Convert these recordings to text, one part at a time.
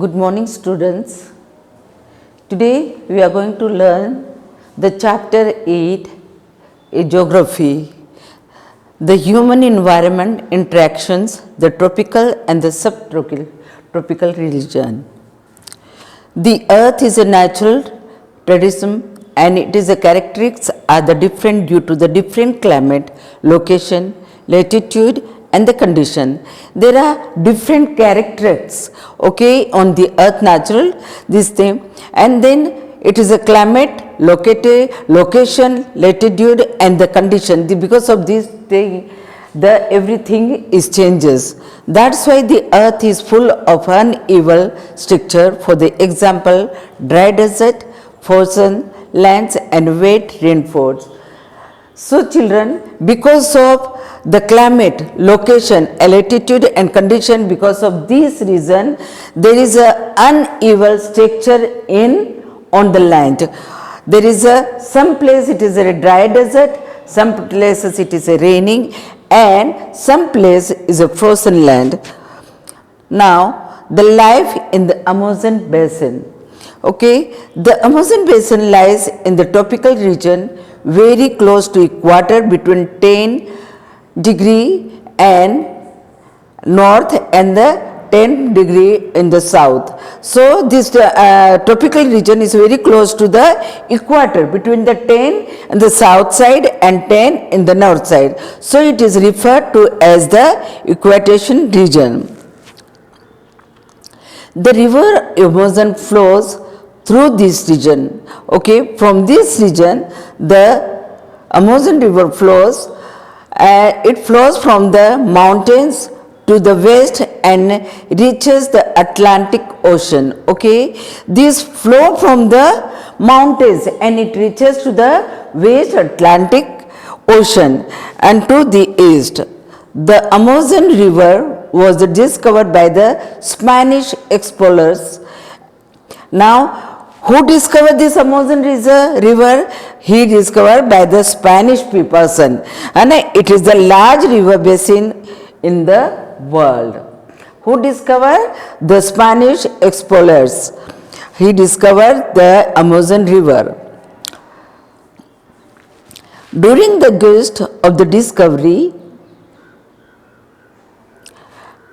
Good morning, students. Today we are going to learn the chapter 8, Geography, the human environment interactions, the tropical and the subtropical region. The earth is a natural tradition and it is a characteristics are the different due to the different climate, location, latitude and the condition. There are different characteristics, okay, on the earth natural, this thing, and then it is a climate, location, latitude and the condition. Because of this thing, everything is changes. That's why the earth is full of uneven structure. For the example, dry desert, frozen lands and wet rainforests. So children, because of the climate, location, altitude and condition, because of this reason, there is a uneven structure on the land. There is some place it is a dry desert, some places it is a raining and some place is a frozen land. Now, the life in the Amazon basin. Okay, the Amazon basin lies in the tropical region very close to equator between 10° and north and the 10° in the south. So this tropical region is very close to the equator between the 10 in the south side and 10 in the north side. So it is referred to as the equatorial region. The river Amazon flows through this region. Okay, from this region the Amazon river flows. It flows from the mountains to the west and reaches the Atlantic Ocean. Okay, this flow from the mountains and it reaches to the west Atlantic Ocean and to the east. The Amazon river was discovered by the Spanish explorers. Now, who discovered this Amazon river? He discovered by the Spanish person, and it is the large river basin in the world. Who discovered? The Spanish explorers. He discovered the Amazon river. During the quest of the discovery,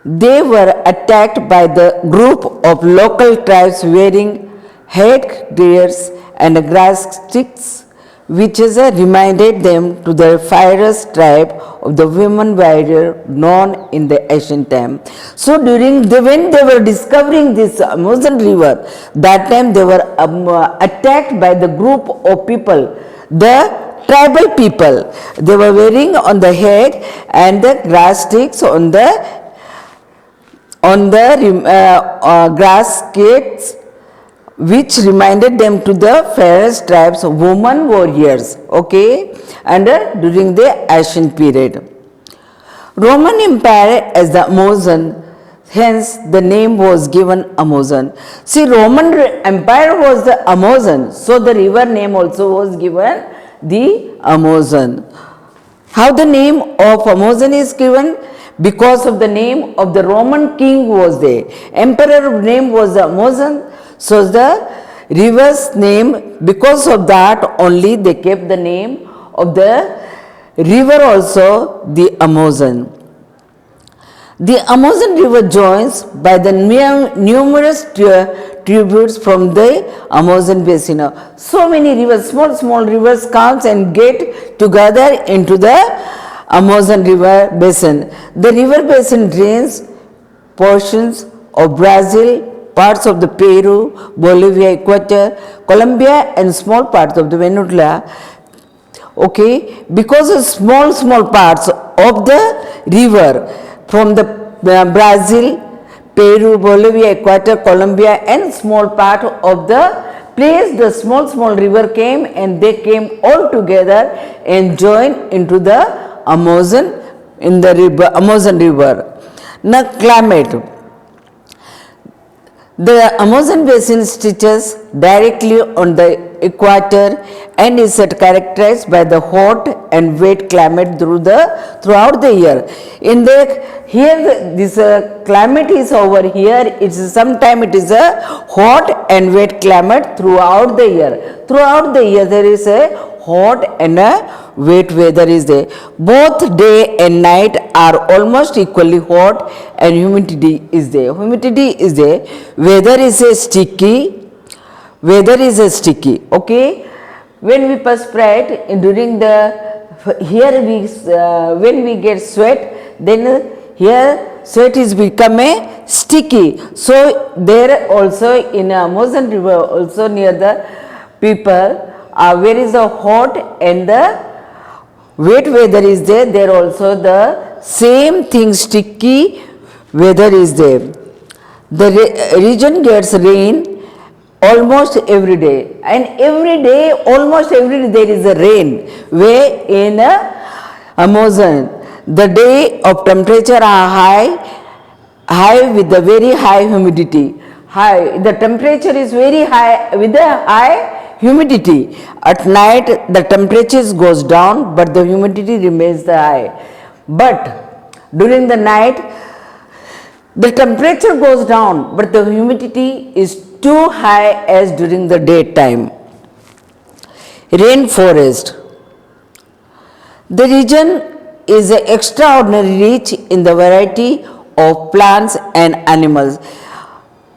they were attacked by the group of local tribes wearing headgears and grass sticks, which reminded them to the fierce tribe of the women warrior known in the ancient time. So when they were discovering this Amazon river, that time they were attacked by the group of people, the tribal people. They were wearing on the head and the grass sticks on the grass sticks, which reminded them to the fierce tribes of women warriors, okay, and during the ancient period. Roman Empire as the Amazon, hence the name was given Amazon. See, Roman Empire was the Amazon, so the river name also was given the Amazon. How the name of Amazon is given? Because of the name of the Roman king was there. Emperor name was Amazon. So the river's name, because of that only they kept the name of the river also the Amazon. The Amazon river joins by the numerous tributes from the Amazon basin. So many rivers, small rivers comes and get together into the Amazon river basin. The river basin drains portions of Brazil, parts of the Peru, Bolivia, Ecuador, Colombia and small parts of the Venezuela. Okay, because of small parts of the river from the Brazil, Peru, Bolivia, Ecuador, Colombia and small part of the place the small river came and they came all together and joined into the Amazon in the river, Amazon river. Now climate. The Amazon basin stretches directly on the equator and is characterized by the hot and wet climate throughout the year. In the here this climate is over here. It's sometime it is a hot and wet climate throughout the year. Throughout the year there is a hot and a wet weather is there. Both day and night are almost equally hot and humidity is there. Humidity is there. Weather is a sticky. Weather is a sticky. Okay. When we perspire during the here we when we get sweat, then here sweat is become a sticky. So there also in Amazon river also near the people where is the hot and the wet weather is there, there also the same thing sticky weather is there. The region gets rain almost every day, and every day almost every day there is a rain where in Amazon the day of temperature are high with the very high humidity. The temperature is very high with the high humidity. At night the temperature goes down but the humidity remains the high. But during the night the temperature goes down but the humidity is too high as during the daytime. Rainforest. The region is extraordinarily rich in the variety of plants and animals.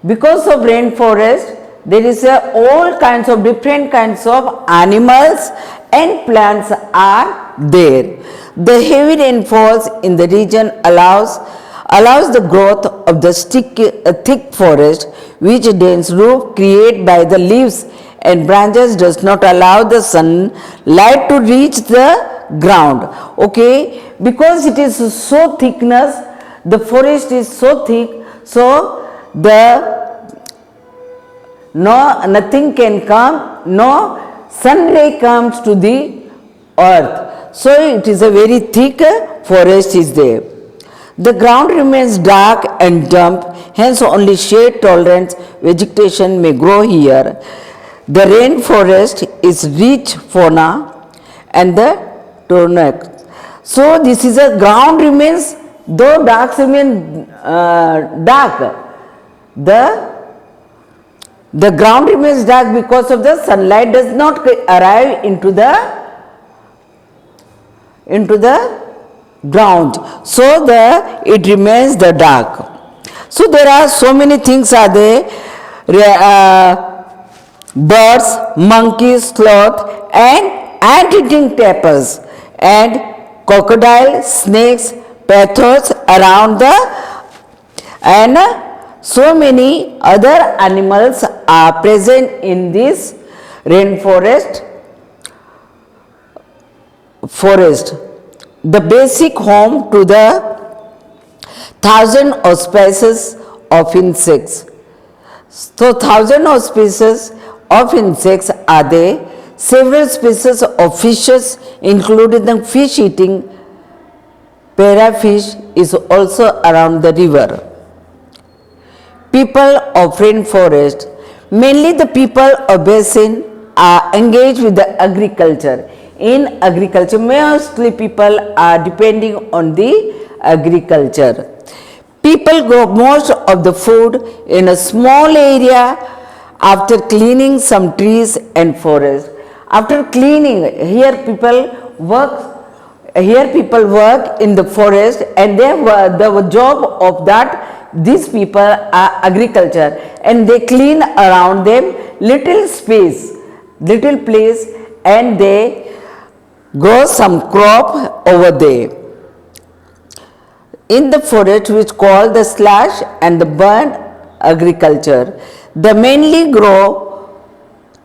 Because of rainforest, there is all kinds of different kinds of animals and plants are there. The heavy rainfalls in the region allows the growth of the thick forest, which dense roof created by the leaves and branches does not allow the sunlight to reach the ground. Okay, because it is so thickness, the forest is so thick, so nothing can come, no sun ray comes to the earth. So it is a very thick forest is there. The ground remains dark and damp, hence only shade tolerant vegetation may grow here. The rainforest is rich fauna and the tornado. So this is a ground remains, though dark remain dark, the ground remains dark because of the sunlight does not arrive into the ground, so it remains the dark. So there are so many things are there, birds, monkeys, sloth and ant-eating tapirs and crocodile, snakes, pathos around and so many other animals are present in this rainforest forest. The basic home to the thousand of species of insects. So thousand of species of insects are there. Several species of fishes, including the fish-eating parrotfish, is also around the river. People of rainforest, mainly the people of basin are engaged with the agriculture. In agriculture, mostly people are depending on the agriculture. People grow most of the food in a small area after cleaning some trees and forests. After cleaning, here people work in the forest, and the job of that these people are agriculture, and they clean around them little place, and they grow some crop over there. In the forest, which called the slash and the burn agriculture, they mainly grow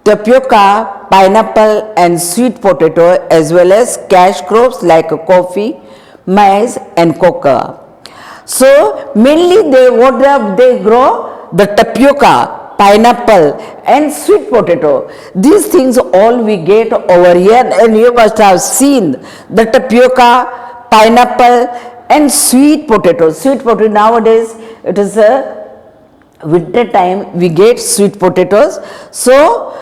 tapioca, pineapple and sweet potato, as well as cash crops like coffee, maize and cocoa. So mainly they grow the tapioca, pineapple and sweet potato. These things all we get over here, and you must have seen the tapioca, pineapple and sweet potato. Sweet potato nowadays, it is a winter time we get sweet potatoes. So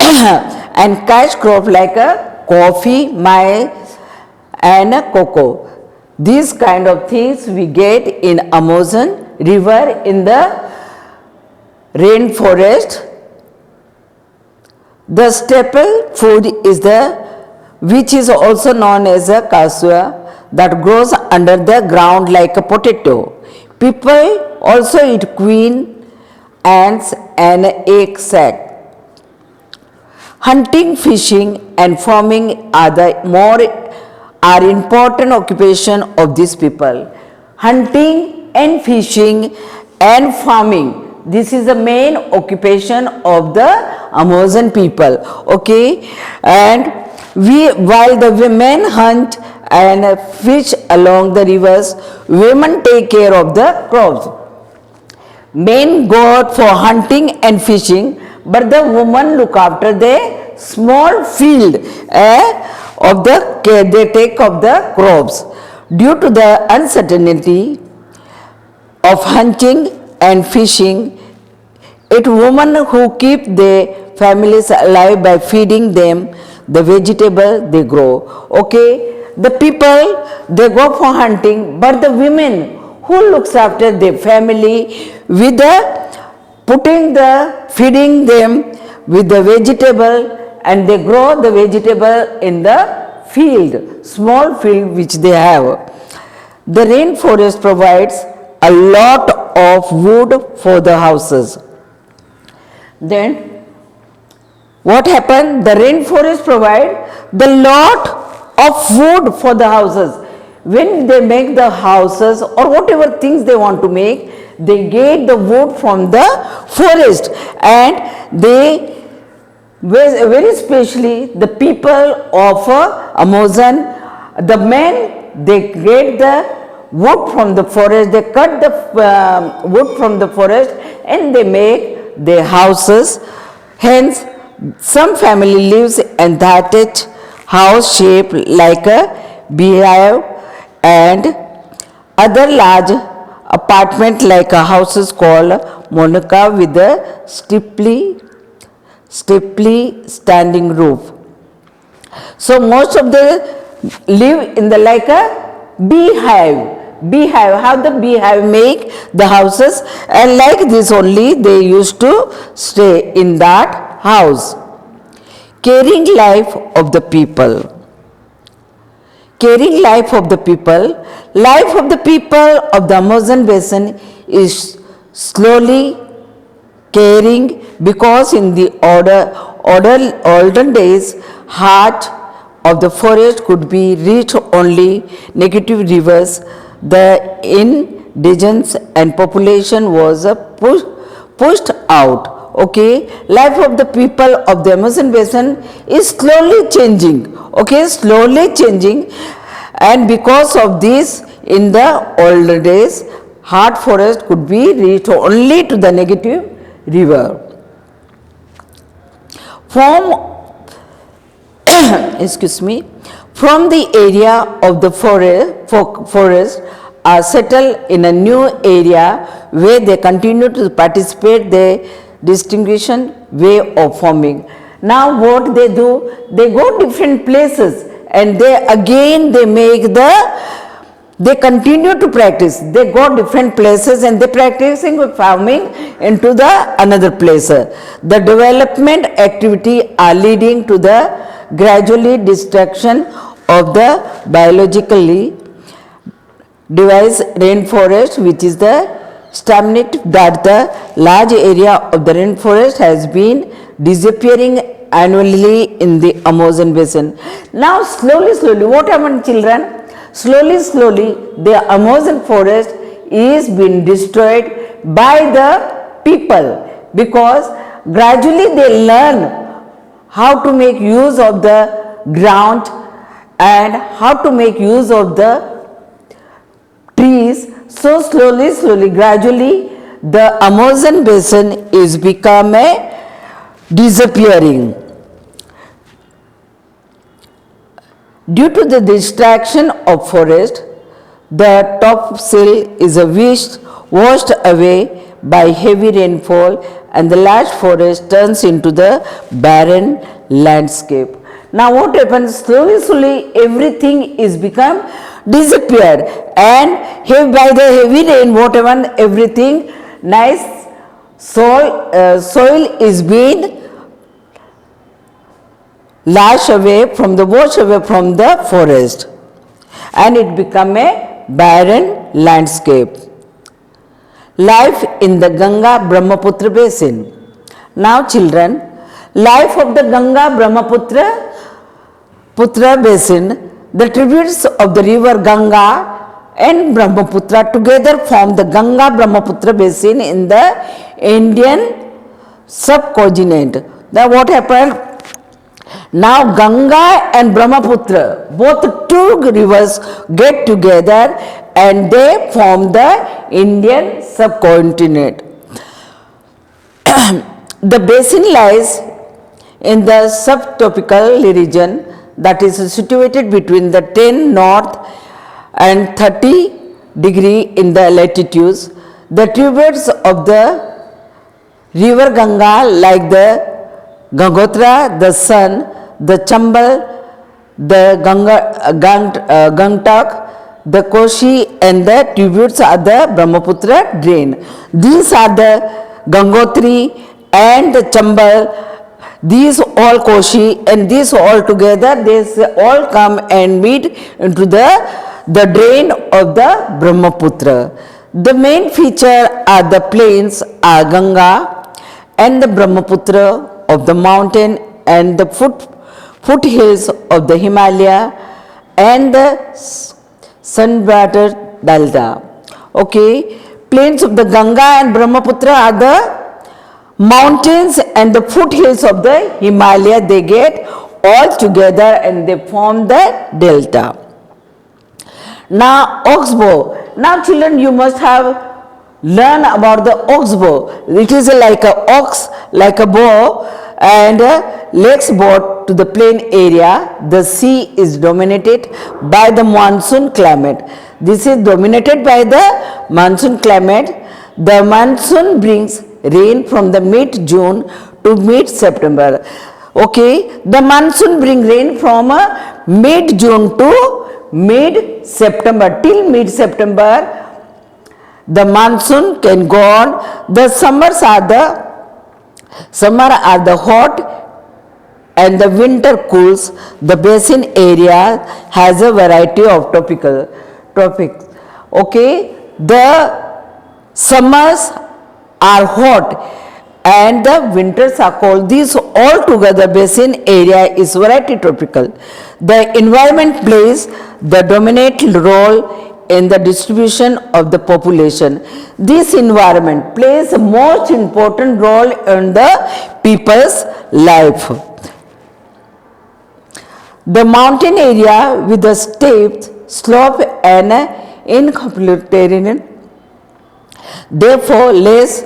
and cash crop like a coffee, maize and a cocoa. These kind of things we get in Amazon river in the rainforest. The staple food is which is also known as a cassia that grows under the ground like a potato. People also eat queen ants and egg sac. Hunting, fishing and farming are important occupation of these people. Hunting and fishing and farming. This is the main occupation of the Amazon people. Okay, and while the men hunt and fish along the rivers, women take care of the crops. Men go out for hunting and fishing, but the women look after the small field of the care they take of the crops. Due to the uncertainty of hunting and fishing, it women who keep their families alive by feeding them the vegetable they grow. Okay, the people they go for hunting, but the women who looks after their family with feeding them with the vegetable, and they grow the vegetable in the field, small field which they have. The rainforest provides a lot of wood for the houses. Then what happened? The rainforest provide the lot of wood for the houses. When they make the houses or whatever things they want to make, they get the wood from the forest, and they very especially the people of Amazon, the men, they get the wood from the forest, they cut the wood from the forest and they make their houses. Hence, some family lives in thatched house shaped like a beehive, and other large apartment like a houses called monaca with a steeply standing roof. So most of the live in the like a beehive. How the beehive make the houses, and like this only they used to stay in that house. Caring life of the people. Caring life of the people. Life of the people of the Amazon basin is slowly caring, because in the olden days, heart of the forest could be reached only negative rivers. The indigence and population was pushed out. Okay, life of the people of the Amazon basin is slowly changing. Okay, slowly changing, and because of this, in the older days, hard forest could be reached only to the negative river. From the area of the forest are settled in a new area where they continue to participate the distinguishing way of farming. Now what they do, they go different places and they continue to practice. They go different places and they practicing farming into the another place. The development activity are leading to the gradually destruction of the biologically diverse rainforest, which is the stagnant, that the large area of the rainforest has been disappearing annually in the Amazon basin. Now slowly, what happened, children? Slowly, the Amazon forest is being destroyed by the people, because gradually they learn how to make use of the ground and how to make use of the trees. So slowly, gradually, the Amazon basin is become disappearing. Due to the destruction of forest, the topsoil is washed away by heavy rainfall, and the large forest turns into the barren landscape. Now what happens? Slowly everything is become disappeared, and by the heavy rain, whatever everything nice soil is being washed away from the forest, and it become a barren landscape. Life in the Ganga Brahmaputra basin. Now children, life of the Ganga Brahmaputra basin, the tributaries of the river Ganga and Brahmaputra together form the Ganga Brahmaputra basin in the Indian subcontinent. Now what happened? Now Ganga and Brahmaputra, both two rivers get together and they form the Indian subcontinent. The basin lies in the subtropical region that is situated between the 10 north and 30 degree in the latitudes. The tributaries of the river Ganga like the Gangotra, the Son, the Chambal, the Gangtak, the Koshi and the tributes are the Brahmaputra drain. These are the Gangotri and the Chambal, these all Koshi and these all together, they all come and meet into the drain of the Brahmaputra. The main feature are the plains are Ganga and the Brahmaputra of the mountain and the foothills of the Himalaya and the sun-battered delta. Okay, plains of the Ganga and Brahmaputra are the mountains and the foothills of the Himalaya. They get all together and they form the delta. Now oxbow. Now children, you must have learned about the oxbow. It is like a ox, like a bow, and legs brought to the plain area. The sea is dominated by the monsoon climate. This is dominated by the monsoon climate. The monsoon brings rain from the mid-June to mid-September. Okay, the monsoon brings rain from mid-June to mid-September. Till mid-September, the monsoon can go on. The summers are the hot and the winter cools. The basin area has a variety of tropics. Okay, the summers are hot and the winters are cold. These all together basin area is variety tropical. The environment plays the dominant role in the distribution of the population. This environment plays the most important role in the people's life. The mountain area with the steep slope and incomplete terrain, therefore less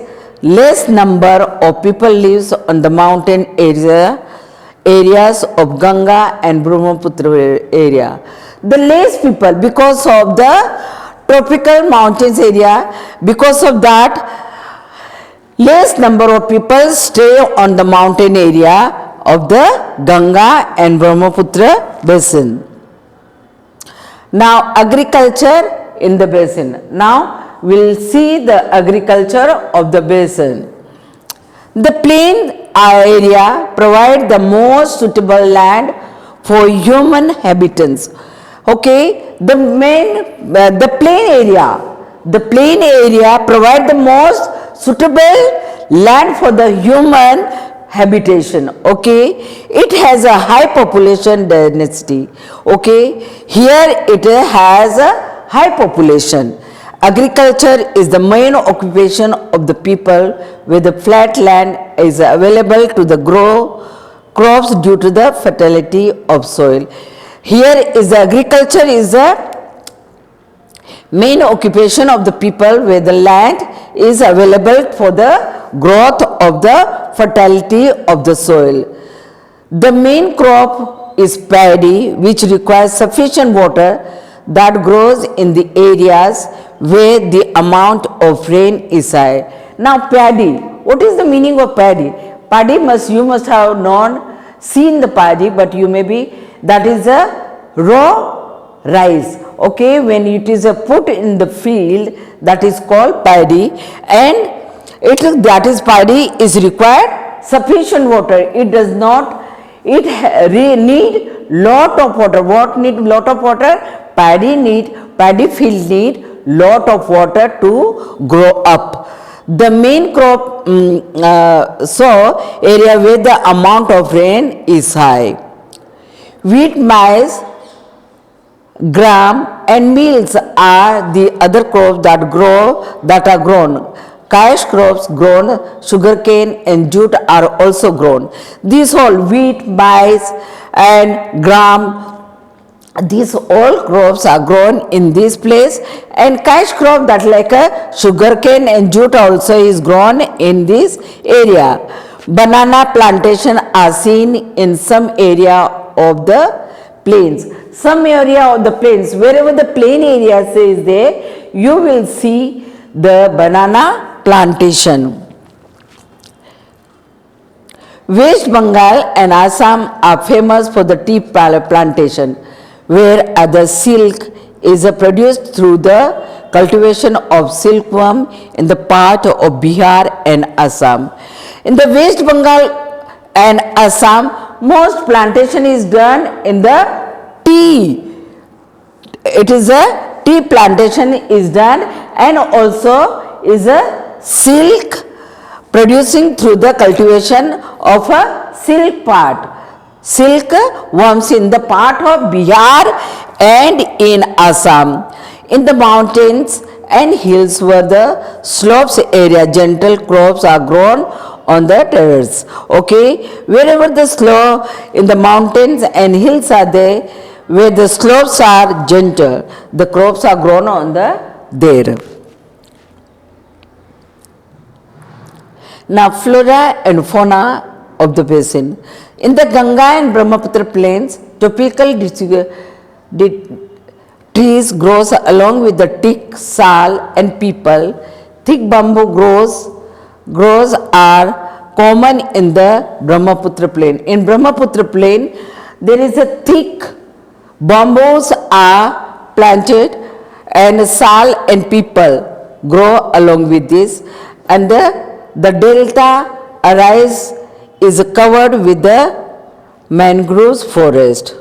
number of people lives on the mountain areas of Ganga and Brahmaputra area. The less people, because of the tropical mountains area, because of that less number of people stay on the mountain area of the Ganga and Brahmaputra basin. Now agriculture in the basin. Now we will see the agriculture of the basin. The plain area provide the most suitable land for human habitants. Okay, the plain area provide the most suitable land for the human habitation. Okay, it has a high population density. Okay, here it has a high population. Agriculture is the main occupation of the people, where the flat land is available to the grow crops due to the fertility of soil. Here is the agriculture is the main occupation of the people, where the land is available for the growth of the fertility of the soil. The main crop is paddy, which requires sufficient water, that grows in the areas where the amount of rain is high. Now paddy. What is the meaning of paddy? Paddy you must have seen the paddy, but you may be, that is a raw rice. Okay, when it is put in the field, that is called paddy, and that is paddy is required sufficient water. It does not, it need lot of water. What need lot of water? Paddy field need lot of water to grow up. The main crop area where the amount of rain is high. Wheat, maize, gram and meals are the other crops that are grown. Cash crops grown, sugarcane and jute are also grown. These all wheat, maize and gram, these all crops are grown in this place, and cash crop, that like a sugarcane and jute also is grown in this area. Banana plantation are seen in some area of the plains. Some area of the plains, wherever the plain area is there, you will see the banana plantation. West Bengal and Assam are famous for the tea plantation, where the silk is produced through the cultivation of silkworm in the part of Bihar and Assam. In the West Bengal and Assam, most plantation is done in the tea. It is a tea plantation is done, and also is a silk producing through the cultivation of a silk part. Silk worms in the part of Bihar and in Assam. In the mountains and hills where the slopes area, gentle crops are grown on the terrace. Okay, wherever the slope in the mountains and hills are there, where the slopes are gentle, the crops are grown on there. Now flora and fauna of the basin. In the Ganga and Brahmaputra plains, tropical trees grows along with the teak, sal and peepal. Thick bamboo grows are common in the Brahmaputra plain. In Brahmaputra plain, there is a thick bamboos are planted, and sal and peepal grow along with this, and the delta arise is covered with the mangroves forest.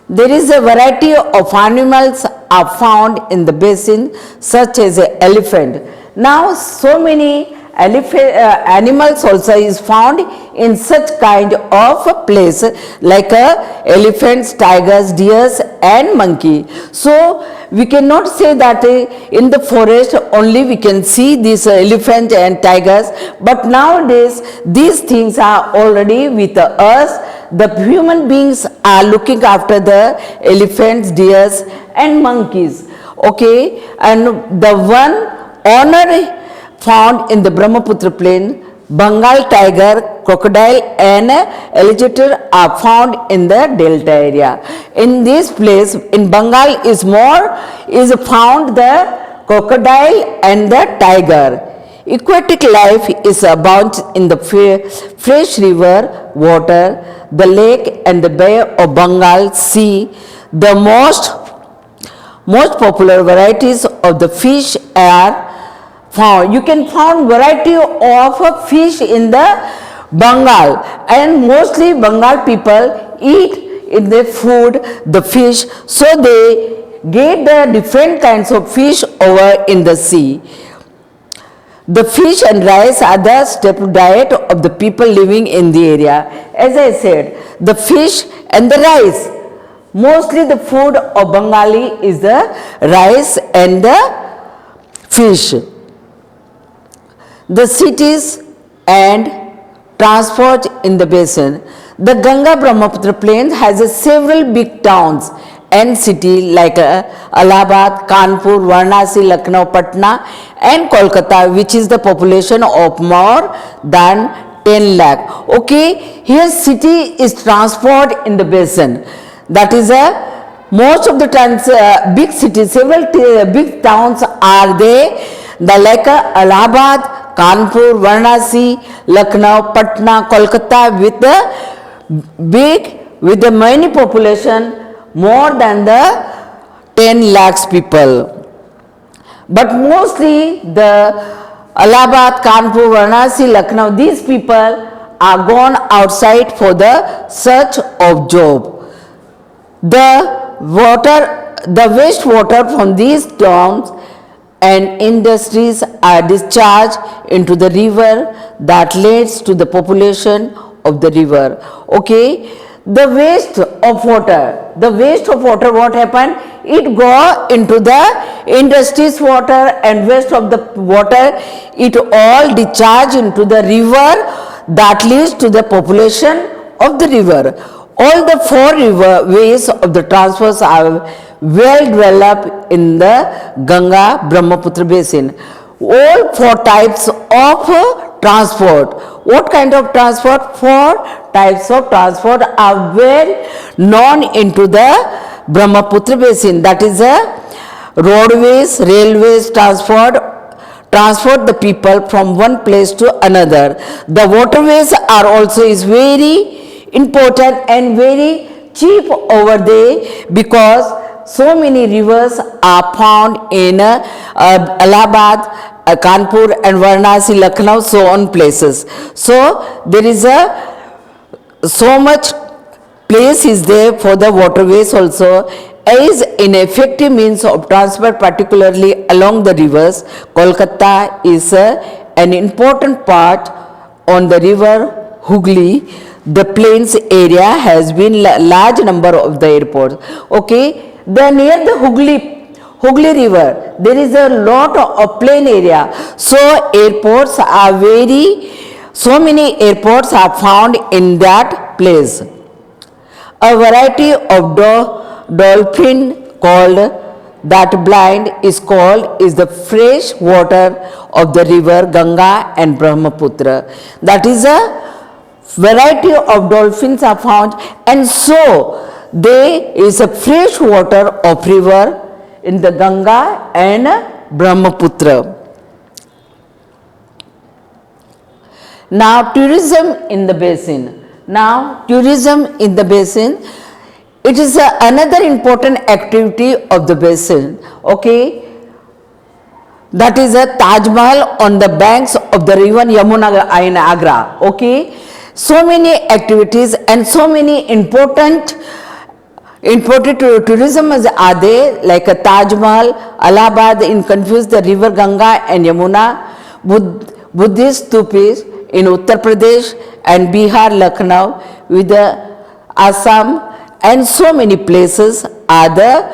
There is a variety of animals are found in the basin, such as an elephant. Now so many animals also is found in such kind of a place, like elephants, tigers, deers and monkey. So we cannot say that in the forest only we can see these elephants and tigers, but nowadays these things are already with us. The human beings are looking after the elephants, deers and monkeys. Okay, and the one honor found in the Brahmaputra plain, Bengal tiger, crocodile and alligator are found in the delta area. In this place, in Bengal is found the crocodile and the tiger. Aquatic life is abounds in the fresh river water, the lake and the Bay of Bengal sea. The most popular varieties of the fish are found. You can find variety of fish in the Bengal, and mostly Bengal people eat in their food the fish, so they get the different kinds of fish over in the sea. The fish and rice are the staple diet of the people living in the area. As I said, the fish and the rice. Mostly the food of Bengali is the rice and the fish. The cities and transport in the basin. The Ganga Brahmaputra plain has several big towns and cities like Allahabad, Kanpur, Varanasi, Lucknow, Patna and Kolkata, which is the population of more than 10 lakh. Okay, here city is transport in the basin. That is most of the times big cities, several big towns are there. the like Allahabad, Kanpur, Varanasi, Lucknow, Patna, Kolkata with the many population more than the 10 lakhs people. But mostly the Allahabad, Kanpur, Varanasi, Lucknow, these people are gone outside for the search of job. The waste water from these towns and industries are discharged into the river that leads to the population of the river. Okay, the waste of water, what happened? It go into the industries water, and waste of the water, it all discharge into the river that leads to the population of the river. All the four river ways of the transfers are well developed in the Ganga Brahmaputra basin. All four types of transport. What kind of transport? Four types of transport are well known into the Brahmaputra basin. That is roadways, railways, transport the people from one place to another. The waterways are also is very important and very cheap over there, because so many rivers are found in Allahabad, Kanpur and Varanasi, Lucknow, so on places. So there is so much place is there for the waterways also. As an effective means of transport, particularly along the rivers, Kolkata is an important part on the river Hooghly. The plains area has been large number of the airports. Okay, near the Hooghly river, there is a lot of plain area. So airports are so many airports are found in that place. A variety of dolphin called that blind is the fresh water of the river Ganga and Brahmaputra. That is a variety of dolphins are found, and so there is a fresh water of river in the Ganga and Brahmaputra. Now tourism in the basin. It is another important activity of the basin. Okay, that is a Taj Mahal on the banks of the river Yamuna in Agra. Okay, so many activities and so many important tourism are there, like a Taj Mahal, Allahabad in confuse the river Ganga and Yamuna, Buddhist stupas in Uttar Pradesh and Bihar, Lucknow with the Assam, and so many places are there.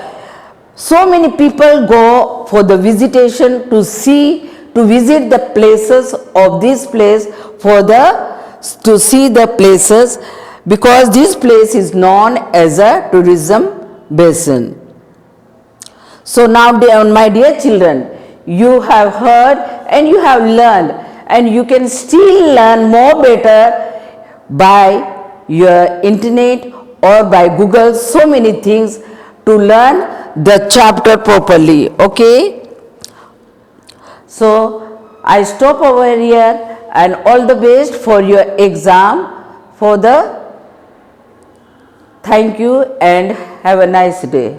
So many people go for the visitation to visit the places of this place to see the places, because this place is known as a tourism basin. So now, my dear children, you have heard and you have learned, and you can still learn more better by your internet or by Google, so many things to learn the chapter properly. Okay, so I stop over here, and all the best for your exam. Thank you and have a nice day.